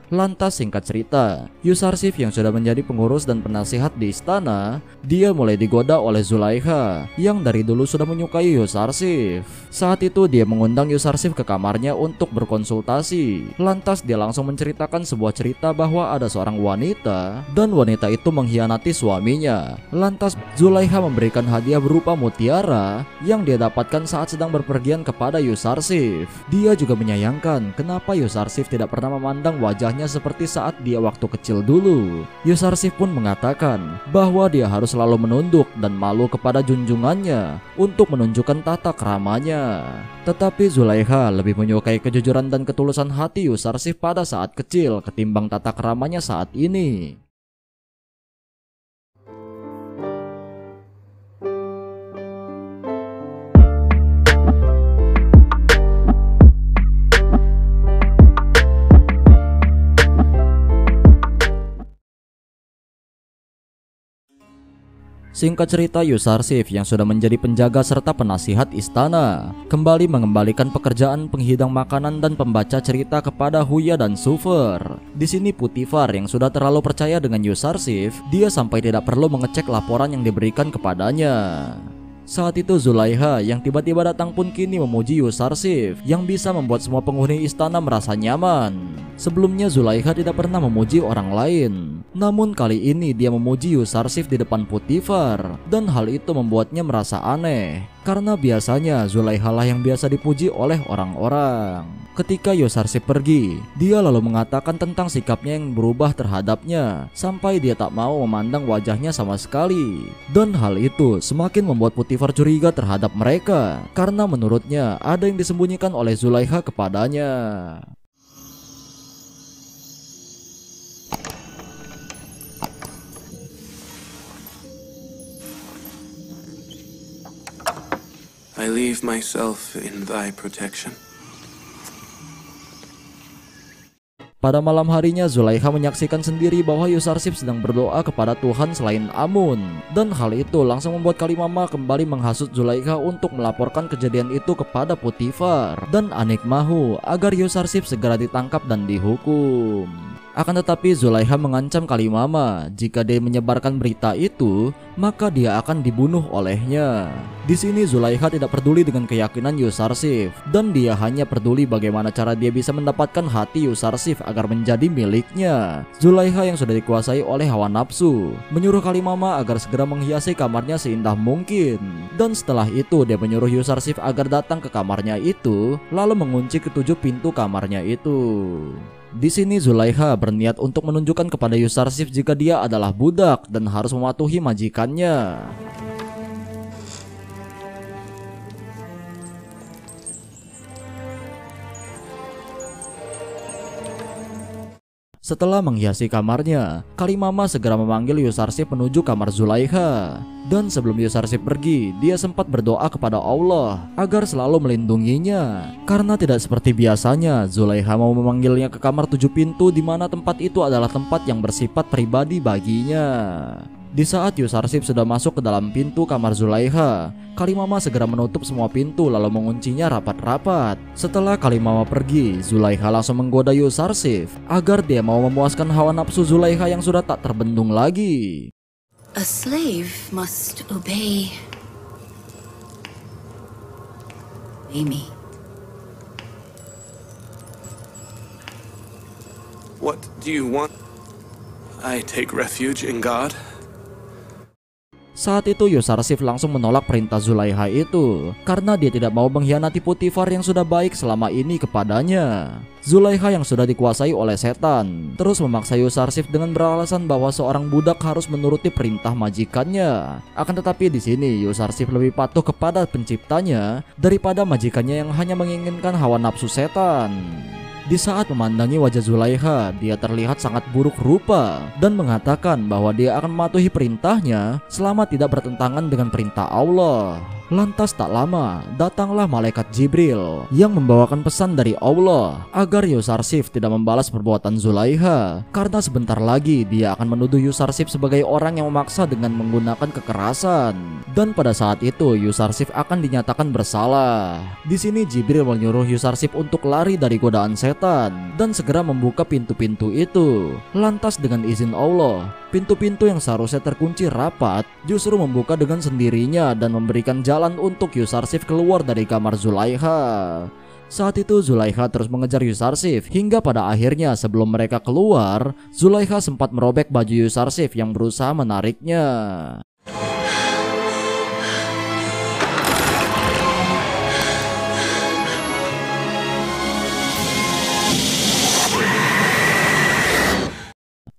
Lantas singkat cerita, Yusarsif yang sudah menjadi pengurus dan penasihat di istana, dia mulai digoda oleh Zulaikha yang dari dulu sudah menyukai Yusarsif. Saat itu dia mengundang Yusarsif ke kamarnya untuk berkonsultasi. Lantas dia langsung menceritakan sebuah cerita bahwa ada seorang wanita dan wanita itu mengkhianati suaminya. Lantas Zulaikha memberikan hadiah berupa mutiara yang dia dapatkan saat sedang berpergian kepada Yusarsif. Dia juga menyayangkan kenapa Yusarsif tidak pernah memandang wajahnya seperti saat dia waktu kecil dulu. Yusarsif pun mengatakan bahwa dia harus selalu menunduk dan malu kepada junjungannya untuk menunjukkan tata keramanya. Tetapi Zulaikha lebih menyukai kejujuran dan ketulusan hati Yusarsif pada saat kecil ketimbang tata keramanya saat ini. Singkat cerita, Yusarsif yang sudah menjadi penjaga serta penasihat istana kembali mengembalikan pekerjaan penghidang makanan dan pembaca cerita kepada Huya dan Sufer. Di sini Putifar yang sudah terlalu percaya dengan Yusarsif, dia sampai tidak perlu mengecek laporan yang diberikan kepadanya. Saat itu Zulaikha yang tiba-tiba datang pun kini memuji Yusarsif yang bisa membuat semua penghuni istana merasa nyaman. Sebelumnya Zulaikha tidak pernah memuji orang lain, namun kali ini dia memuji Yusarsif di depan Putifar, dan hal itu membuatnya merasa aneh karena biasanya Zulaikha lah yang biasa dipuji oleh orang-orang. Ketika Yusarsif pergi, dia lalu mengatakan tentang sikapnya yang berubah terhadapnya sampai dia tak mau memandang wajahnya sama sekali. Dan hal itu semakin membuat Putifar curiga terhadap mereka karena menurutnya ada yang disembunyikan oleh Zulaikha kepadanya. I leave myself in thy protection. Pada malam harinya Zulaikha menyaksikan sendiri bahwa Yusarsif sedang berdoa kepada Tuhan selain Amun, dan hal itu langsung membuat Kalimama kembali menghasut Zulaikha untuk melaporkan kejadian itu kepada Putifar dan Anik Mahu agar Yusarsif segera ditangkap dan dihukum. Akan tetapi Zulaikha mengancam Kalimama jika dia menyebarkan berita itu, maka dia akan dibunuh olehnya. Di sini Zulaikha tidak peduli dengan keyakinan Yusarsif, dan dia hanya peduli bagaimana cara dia bisa mendapatkan hati Yusarsif agar menjadi miliknya. Zulaikha yang sudah dikuasai oleh hawa nafsu menyuruh Kalimama agar segera menghiasi kamarnya seindah mungkin, dan setelah itu dia menyuruh Yusarsif agar datang ke kamarnya itu lalu mengunci ketujuh pintu kamarnya itu. Di sini Zulaikha berniat untuk menunjukkan kepada Yusarsif jika dia adalah budak dan harus mematuhi majikannya. Setelah menghiasi kamarnya, Kalimama segera memanggil Yusarsif menuju kamar Zulaikha. Dan sebelum Yusarsif pergi, dia sempat berdoa kepada Allah agar selalu melindunginya. Karena tidak seperti biasanya, Zulaikha mau memanggilnya ke kamar 7 pintu di mana tempat itu adalah tempat yang bersifat pribadi baginya. Di saat Yusarsif sudah masuk ke dalam pintu kamar Zulaikha, Kalimama segera menutup semua pintu lalu menguncinya rapat-rapat. Setelah Kalimama pergi, Zulaikha langsung menggoda Yusarsif agar dia mau memuaskan hawa nafsu Zulaikha yang sudah tak terbendung lagi. A slave must obey me. What do you want? I take refuge in God. Saat itu Yusarsif langsung menolak perintah Zulaikha itu karena dia tidak mau mengkhianati Putifar yang sudah baik selama ini kepadanya. Zulaikha yang sudah dikuasai oleh setan terus memaksa Yusarsif dengan beralasan bahwa seorang budak harus menuruti perintah majikannya. Akan tetapi di sini Yusarsif lebih patuh kepada penciptanya daripada majikannya yang hanya menginginkan hawa nafsu setan. Di saat memandangi wajah Zulaikha, dia terlihat sangat buruk rupa dan mengatakan bahwa dia akan mematuhi perintahnya selama tidak bertentangan dengan perintah Allah. Lantas tak lama, datanglah malaikat Jibril yang membawakan pesan dari Allah agar Yusarsif tidak membalas perbuatan Zulaikha, karena sebentar lagi dia akan menuduh Yusarsif sebagai orang yang memaksa dengan menggunakan kekerasan. Dan pada saat itu Yusarsif akan dinyatakan bersalah. Di sini Jibril menyuruh Yusarsif untuk lari dari godaan setan dan segera membuka pintu-pintu itu. Lantas dengan izin Allah, pintu-pintu yang seharusnya terkunci rapat justru membuka dengan sendirinya dan memberikan jalan untuk Yusarsif keluar dari kamar Zulaikha. Saat itu Zulaikha terus mengejar Yusarsif hingga pada akhirnya sebelum mereka keluar, Zulaikha sempat merobek baju Yusarsif yang berusaha menariknya.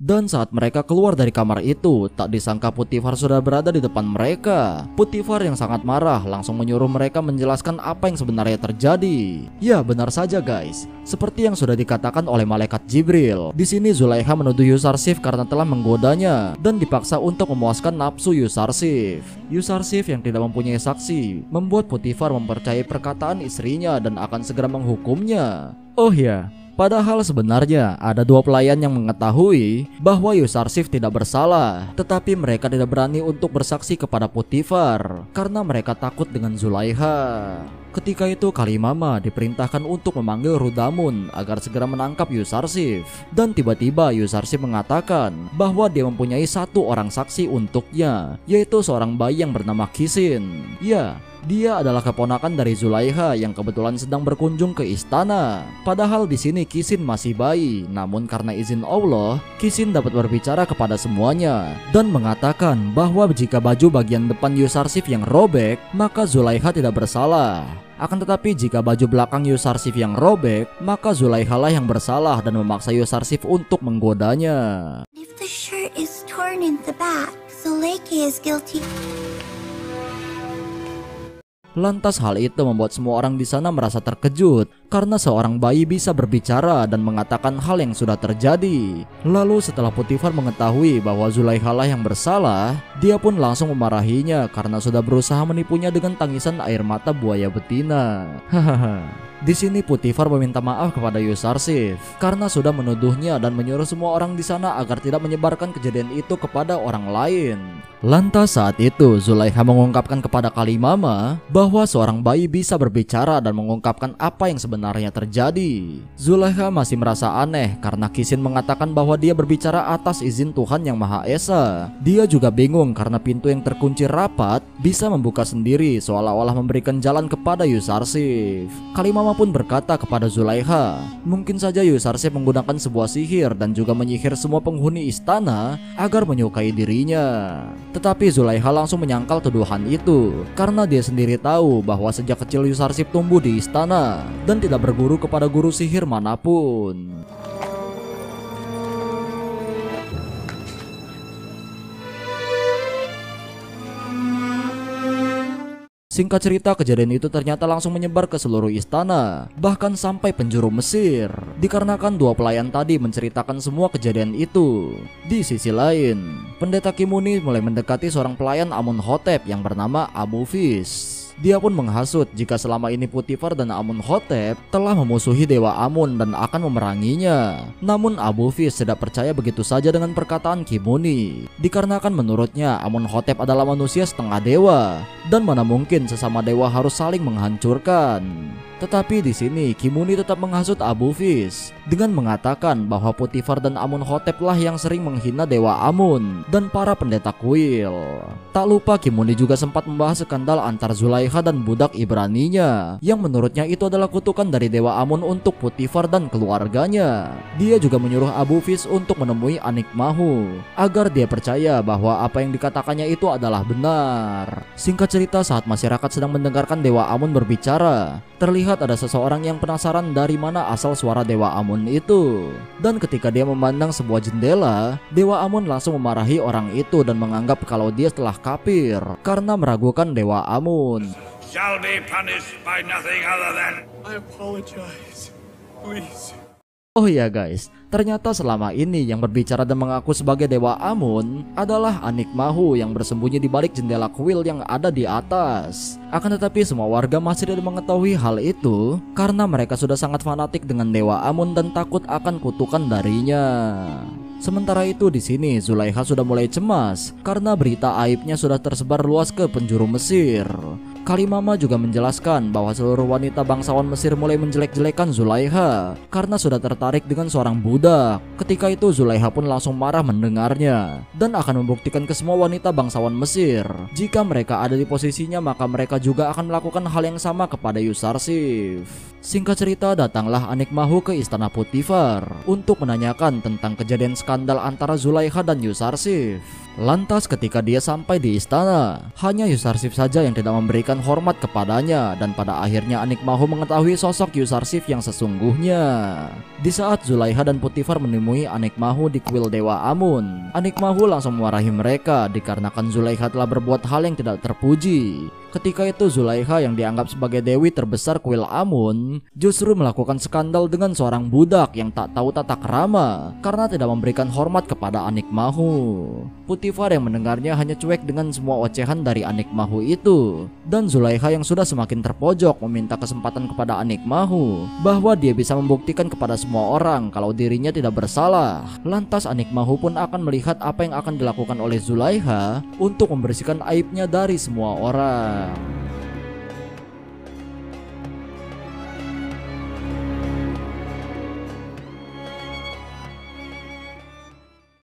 Dan saat mereka keluar dari kamar itu, tak disangka Putifar sudah berada di depan mereka. Putifar yang sangat marah langsung menyuruh mereka menjelaskan apa yang sebenarnya terjadi. Ya, benar saja guys. Seperti yang sudah dikatakan oleh malaikat Jibril. Di sini Zulaikha menuduh Yusarsif karena telah menggodanya dan dipaksa untuk memuaskan nafsu Yusarsif. Yusarsif yang tidak mempunyai saksi membuat Putifar mempercayai perkataan istrinya dan akan segera menghukumnya. Oh ya, padahal sebenarnya ada dua pelayan yang mengetahui bahwa Yusarsif tidak bersalah, tetapi mereka tidak berani untuk bersaksi kepada Putifar karena mereka takut dengan Zulaikha. Ketika itu Kalimama diperintahkan untuk memanggil Rudamun agar segera menangkap Yusarsif. Dan tiba-tiba Yusarsif mengatakan bahwa dia mempunyai satu orang saksi untuknya, yaitu seorang bayi yang bernama Kisin. Ya, dia adalah keponakan dari Zulaikha yang kebetulan sedang berkunjung ke istana. Padahal di sini Kisin masih bayi, namun karena izin Allah, Kisin dapat berbicara kepada semuanya dan mengatakan bahwa jika baju bagian depan Yusarsif yang robek, maka Zulaikha tidak bersalah. Akan tetapi jika baju belakang Yusarsif yang robek, maka Zulaikha lah yang bersalah dan memaksa Yusarsif untuk menggodanya. If the shirt is torn in the back, Zuleika is guilty. Lantas hal itu membuat semua orang di sana merasa terkejut karena seorang bayi bisa berbicara dan mengatakan hal yang sudah terjadi. Lalu setelah Putifar mengetahui bahwa Zulaikha lah yang bersalah, dia pun langsung memarahinya karena sudah berusaha menipunya dengan tangisan air mata buaya betina. Hahaha. Di sini Putifar meminta maaf kepada Yusarsif karena sudah menuduhnya dan menyuruh semua orang di sana agar tidak menyebarkan kejadian itu kepada orang lain. Lantas saat itu Zulaikha mengungkapkan kepada Kalimama bahwa seorang bayi bisa berbicara dan mengungkapkan apa yang sebenarnya terjadi. Zulaikha masih merasa aneh karena Kisin mengatakan bahwa dia berbicara atas izin Tuhan Yang Maha Esa. Dia juga bingung karena pintu yang terkunci rapat bisa membuka sendiri seolah-olah memberikan jalan kepada Yusarsif. Kalimama pun berkata kepada Zulaikha, mungkin saja Yusarsif menggunakan sebuah sihir dan juga menyihir semua penghuni istana agar menyukai dirinya. Tetapi Zulaikha langsung menyangkal tuduhan itu karena dia sendiri tahu bahwa sejak kecil Yusarsif tumbuh di istana dan tidak berguru kepada guru sihir manapun. Singkat cerita, kejadian itu ternyata langsung menyebar ke seluruh istana, bahkan sampai penjuru Mesir, dikarenakan dua pelayan tadi menceritakan semua kejadian itu. Di sisi lain, pendeta Kimuni mulai mendekati seorang pelayan Amunhotep yang bernama Abu Fis. Dia pun menghasut jika selama ini Putifar dan Amunhotep telah memusuhi Dewa Amun dan akan memeranginya. Namun Abu Fis tidak percaya begitu saja dengan perkataan Kimuni, dikarenakan menurutnya Amunhotep adalah manusia setengah dewa dan mana mungkin sesama dewa harus saling menghancurkan. Tetapi di sini Kimuni tetap menghasut Abu Fis dengan mengatakan bahwa Putifar dan Amunhotep lah yang sering menghina Dewa Amun dan para pendeta kuil. Tak lupa Kimuni juga sempat membahas skandal antar Zulaikha dan budak Ibraninya yang menurutnya itu adalah kutukan dari Dewa Amun untuk Putifar dan keluarganya. Dia juga menyuruh Abu Fis untuk menemui Anikmahu agar dia percaya bahwa apa yang dikatakannya itu adalah benar. Singkat cerita, saat masyarakat sedang mendengarkan Dewa Amun berbicara, terlihat ada seseorang yang penasaran dari mana asal suara Dewa Amun itu. Dan ketika dia memandang sebuah jendela, Dewa Amun langsung memarahi orang itu dan menganggap kalau dia telah kafir karena meragukan Dewa Amun. Shall be punished by nothing other than I apologize. Please. Oh iya guys, Ternyata selama ini yang berbicara dan mengaku sebagai Dewa Amun adalah Anik Mahu yang bersembunyi di balik jendela kuil yang ada di atas. Akan tetapi semua warga masih tidak mengetahui hal itu karena mereka sudah sangat fanatik dengan Dewa Amun dan takut akan kutukan darinya. Sementara itu di sini Zulaikha sudah mulai cemas karena berita aibnya sudah tersebar luas ke penjuru Mesir. Kalimama juga menjelaskan bahwa seluruh wanita bangsawan Mesir mulai menjelek-jelekan Zulaikha karena sudah tertarik dengan seorang budak. Ketika itu Zulaikha pun langsung marah mendengarnya dan akan membuktikan ke semua wanita bangsawan Mesir jika mereka ada di posisinya maka mereka juga akan melakukan hal yang sama kepada Yusarsif. Singkat cerita, datanglah Anik Mahu ke istana Potifar untuk menanyakan tentang kejadian skandal antara Zulaikha dan Yusarsif. Lantas ketika dia sampai di istana, hanya Yusarsif saja yang tidak memberikan hormat kepadanya dan pada akhirnya Anik Mahu mengetahui sosok Yusarsif yang sesungguhnya. Di saat Zulaikha dan Potifar menemui Anik Mahu di kuil Dewa Amun, Anik Mahu langsung memarahi mereka dikarenakan Zulaikha telah berbuat hal yang tidak terpuji. Ketika itu Zulaikha yang dianggap sebagai dewi terbesar kuil Amun justru melakukan skandal dengan seorang budak yang tak tahu tata krama karena tidak memberikan hormat kepada Anik Mahu. Potifar yang mendengarnya hanya cuek dengan semua ocehan dari Anik Mahu itu, dan Zulaikha yang sudah semakin terpojok meminta kesempatan kepada Anik Mahu bahwa dia bisa membuktikan kepada semua orang kalau dirinya tidak bersalah. Lantas Anik Mahu pun akan melihat apa yang akan dilakukan oleh Zulaikha untuk membersihkan aibnya dari semua orang.